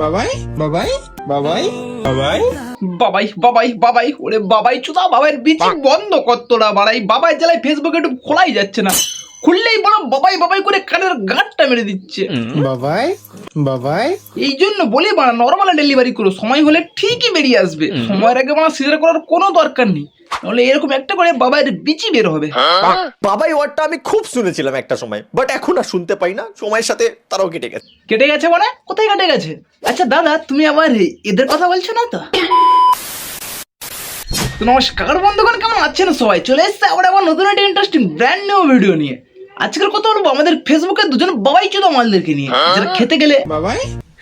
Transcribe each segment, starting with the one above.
বাবাই বাবাই বাবাই বাবাই বাবাই বাবাই বাবাই ওরে বাবাই চুদা বাবাইয়ের বিচি বন্ধ করতো না বাড়াই বাবাই জ্বালায় ফেসবুকে একটু খোলাই যাচ্ছে না, খুললেই বড় বাবাই বাবাই করে কানের গাঁটটা মেরে দিচ্ছে। বাবাই বাবাই এই জন্য বলি বাড়া নর্মাল ডেলিভারি করো, সময় হলে ঠিকই বেরিয়ে আসবে, সময়ের আগে বাড়া সিজার করার কোনো দরকার নেই, নাহলে এরকম একটা করে বাবাইয়ের বিচি বের হবে। বাবাই ওয়ার্ডটা আমি খুব শুনেছিলাম একটা সময়, বাট এখন আর শুনতে পাই না, সময়ের সাথে তারাও কেটে গেছে। কেটে গেছে মানে কোথায় কেটে গেছে? আচ্ছা দাদা তুমি আবার এদের কথা বলছো না তো? তো নমস্কার বন্ধুগণ, কেমন আছেন সবাই? চলে এসছে আবার নতুন একটা ইন্টারেস্টিং ব্র্যান্ড নিউ ভিডিও নিয়ে। আজকের কথা বলবো আমাদের ফেসবুকে দুজন বাবাই চোদা মালদেরকে নিয়ে, যারা খেতে গেলে বাবাই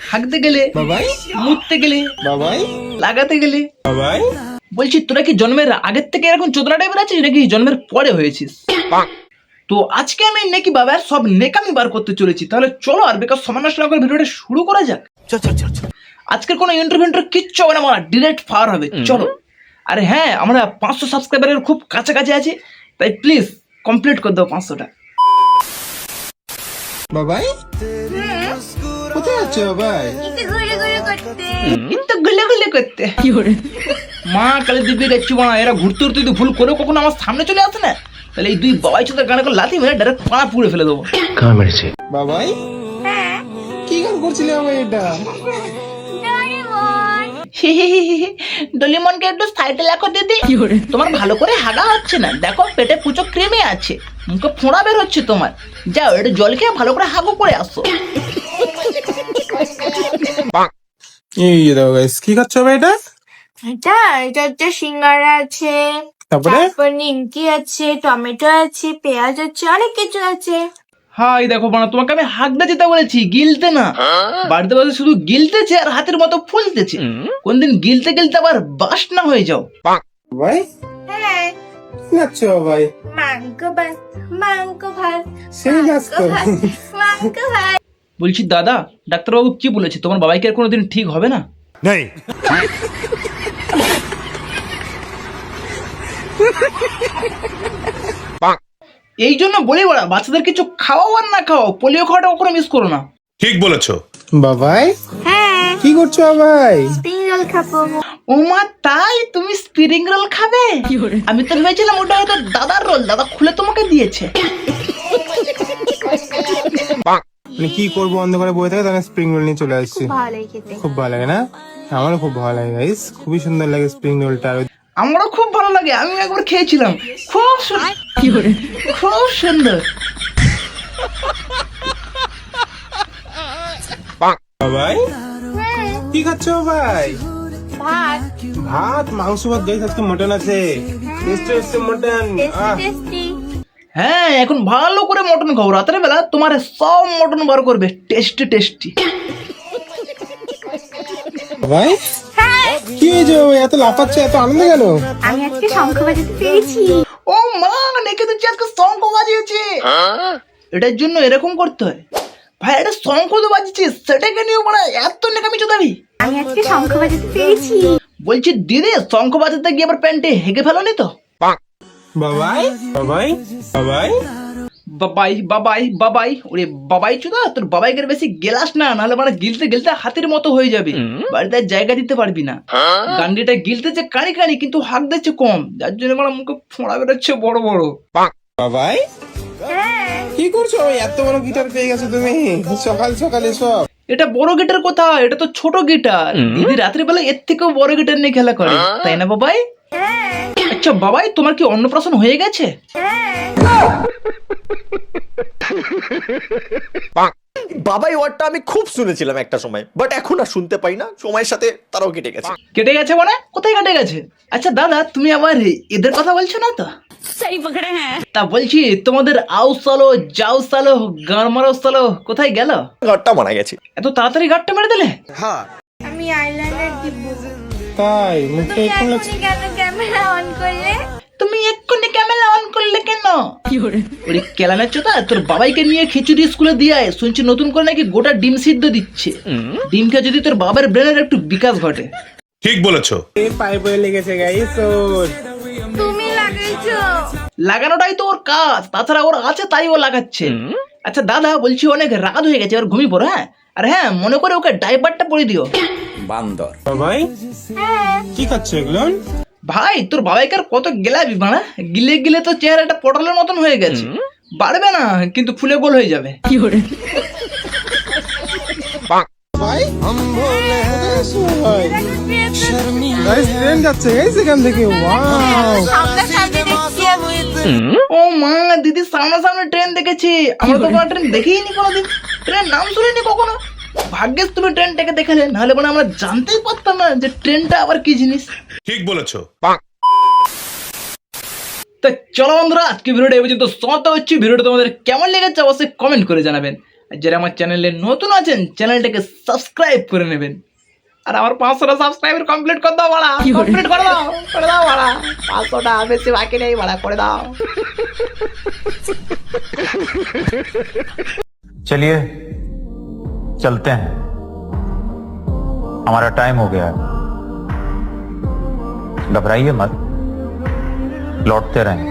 হাঁকতে গেলে বাবাই মুততে গেলে বাবাই লাগাতে গেলে। বাবাই বলছি তোরা কি জন্মের আগের থেকে এরকম চোদনা টাইপের আছিস নাকি জন্মের পরে হয়েছিস? তো আজকে আমি নাকি বাবার সব নেকামি বার করতে চলেছি, তাহলে চলো আর বেকার সময় নষ্ট না করে ভিডিওটা শুরু করা যাক। আজকের কোনো ইন্টারভিউ কিচ্ছু হবে না, আমার ডিরেক্ট ফায়ার হবে, চলো। আরে হ্যাঁ, আমরা 500 সাবস্ক্রাইবারের খুব কাছাকাছি আছি, তাই প্লিজ কমপ্লিট করে দাও 500টা। বাবাই কোথায় আছো বাবাই? একটু গুলে গুলে করতে মা কালে দিব্যি দেখছি মা, এরা ঘুরতে ঘুরতে যদি ভুল করে কখনো আমার সামনে চলে আসে না, তাহলে এই দুই বাবাই চোদার গানে করে লাথি মেরে ডাইরেক্ট পাড়া পুড়ে ফেলে দেবো। বাবাই কি গান করছিলে বাবাই এটা? ডলিমনকে একটু সাইডে রাখো দিদি, তোমার ভালো করে হাগা হচ্ছে না, দেখো পেটে কুচো ক্রিমে আছে, মুখে ফোঁড়া বের হচ্ছে তোমার, যাও একটু জল খেয়ে ভালো করে হাগু করে আসো। এই দাও গাইস, কি খাচ্ছ বাবাই এটা? এটা হচ্ছে সিঙ্গারা আছে, তারপরে তারপর নিমকি আছে, টমেটো আছে, পেঁয়াজ আছে, অনেক কিছু আছে। হাই দেখো বানা, তোমাকে আমি হাগতে যেতে বলেছি, গিলতে না। বাড়িতে বসে শুধু গিলতেছে আর হাতের মতো ফুলতেছে, কোনদিন গিলতে গিলতে আবার বাস না হয়ে যাও। বাবাই হ্যাঁ, কি খাচ্ছ বাবাই? মাংস ভাত, মাংস ভাত, সেই নাচ তো। মাংস ভাত। বলছি দাদা, ডাক্তারবাবু কি বলেছে, তোমার বাবাইকে আর কোনোদিন ঠিক হবে না? এই জন্য বলি বড়া, বাচ্চাদের কিছু খাওয়াও আর না খাওয়াও, পোলিও খাওয়াটা কখনো মিস করো না। ঠিক বলেছো। বাবাই হ্যাঁ, কি করছো বাবাই? স্প্রিং রোল খাবো। ও মা তাই, তুমি স্প্রিং রোল খাবে? আমি তো ভেবেছিলাম ওটা হয়তো দাদার রোল, দাদা খুলে তোমাকে দিয়েছে। মানে কি করবো, অন্ধকারে বসে থাকে, তাহলে স্প্রিং রোল নিয়ে চলে আসছি। ভালো লাগে খেতে। খুব ভালো লাগে না? আমারও খুব ভালো লাগে গাইস, খুবই সুন্দর লাগে স্প্রিং রোলটা। আমারও খুব ভালো লাগে, আমি একবার খেয়েছিলাম, খুব খুব সুন্দর। বাবাই কি খাচ্ছ বাবাই? ভাত, ভাত, মাংস ভাত গাইস, আজকে মটন আছে, টেস্টি টেস্টি মটন। টেস্টি। হ্যাঁ, এখন ভালো করে মটন খাও, রাতের বেলা তোমার সব মটন বার করবে, টেস্টি টেস্টি। বাবাই কি হয়েছে বাবাই, এত লাফাচ্ছে, এত আনন্দ কেন? আমি আজকে শঙ্খ বাজাতে পেরেছি। ও মা, নেকে তো আজকে শঙ্খ বাজিয়েছে। এটার জন্য এরকম করতে হয় ভাই, এটা শঙ্খ তো বাজিয়েছে, সেটাকে নিয়ে মানে এত নেকামি চোদাবি? আমি আজকে শঙ্খ বাজাতে পেরেছি। বলছি দিদি, শঙ্খ বাজাতে গিয়ে আবার প্যান্টে হেগে ফেলোনি তো? বাবাই বাবাই বাবাই বাবাই বাবাই বাবাই ওরে বাবাই চুদা, তোর বাবাইকে বেশি গেলাস না, নাহলে মানে গিলতে গিলতে হাতের মতো হয়ে যাবে, বাড়িতে আর জায়গা দিতে পারবি না। গান্ডিটা গিলতেছে কানি কানি, কিন্তু হাত দিচ্ছে কম, যার জন্য মানে মুখে ফোঁড়া বেরোচ্ছে বড় বড়। বাবাই কি করছো বাবাই? এত বড় গিটার পেয়ে গেছো তুমি সকাল সকালে সব? এটা বড় গিটার কথা, এটা তো ছোট গিটার। দিদি রাত্রিবেলা এর থেকেও বড় গিটার নিয়ে খেলা করে, তাই না বাবাই? আচ্ছা বাবাই, তোমার কি অন্নপ্রাশন হয়ে গেছে? বাবাই ওয়ার্ডটা আমি খুব শুনেছিলাম একটা সময়, বাট এখন আর শুনতে পাই না, সময়ের সাথে তারাও কেটে গেছে। কেটে গেছে মানে কোথায় কেটে গেছে? আচ্ছা দাদা তুমি আবার এদের কথা বলছো না তো? তা বলছি তোমাদের আউ সালো যাও সালো গারমারো সালো কোথায় গেল? ঘরটা মারা গেছে। এত তাড়াতাড়ি গাঁটটা মেরে দিলে? আমি আইলাইনার দিব। তাই মুখটা একটু লাগছে। তুমি কেন ক্যামেরা অন করলে? তুমি এক্ষুনি ক্যামেরা অন করলে কেন? ওরে কেলানের চোদা, তোর বাবাইকে নিয়ে খিচুড়ি স্কুলে দিয়ে আয়, শুনছি নতুন করে নাকি গোটা ডিম সিদ্ধ দিচ্ছে। ডিম খেয়ে যদি তোর বাবার ব্রেনের একটু বিকাশ ঘটে। ঠিক বলেছো। এই পায়ে বয়ে লেগেছে গাইস ওর। তুমি লাগাইছো। লাগানোটাই তো ওর কাজ, তাছাড়া ওর আছে তাই ও লাগাচ্ছে। আচ্ছা দাদা বলছি অনেক রাত হয়ে গেছে, আর ঘুমিয়ে পড়ো। হ্যাঁ, আর হ্যাঁ, মনে করে ওকে ডাইপারটা পরে দিও। বাবাই কি খাচ্ছ এগুলো? ভাই তোর বাবাইকে আর কত গেলাবি বাড়া, গিলে গিলে তো চেহারাটা পটলের মতন হয়ে গেছে। বাড়বে না কিন্তু ফুলে গোল হয়ে যাবে। ভাই গাইস ট্রেন যাচ্ছে গাইস এখান থেকে। ওয়াও সামনাসামনি দেখছি আমি। ও মা, দিদি সামনাসামনি ট্রেন দেখেছি। আমরা তো কোনো ট্রেন দেখেই নি কোনোদিন, ট্রেন নাম শুনিনি কখনো। ভাগ্যিস তুমি ট্রেনটাকে দেখালে, নাহলে মানে আমরা জানতেই পারতাম না যে ট্রেনটা আবার কি জিনিস। ঠিক বলেছো। তো চলো বন্ধুরা, আজকে ভিডিওটা এই পর্যন্ত সমাপ্ত হচ্ছে। ভিডিওটা তোমাদের কেমন লেগেছে অবশ্যই কমেন্ট করে জানাবেন। আর যারা আমার চ্যানেলে নতুন আছেন চ্যানেলটাকে সাবস্ক্রাইব করে নেবেন। আর আমার 500টা সাবস্ক্রাইবার কমপ্লিট করে দাও বাড়া, কমপ্লিট করে দাও বাড়া। 500টা বেশি বাকি নেই বাড়া, করে দাও। चलिए चलते हैं, हमारा टाइम हो गया है। घबराइए मत, लौटते रहें।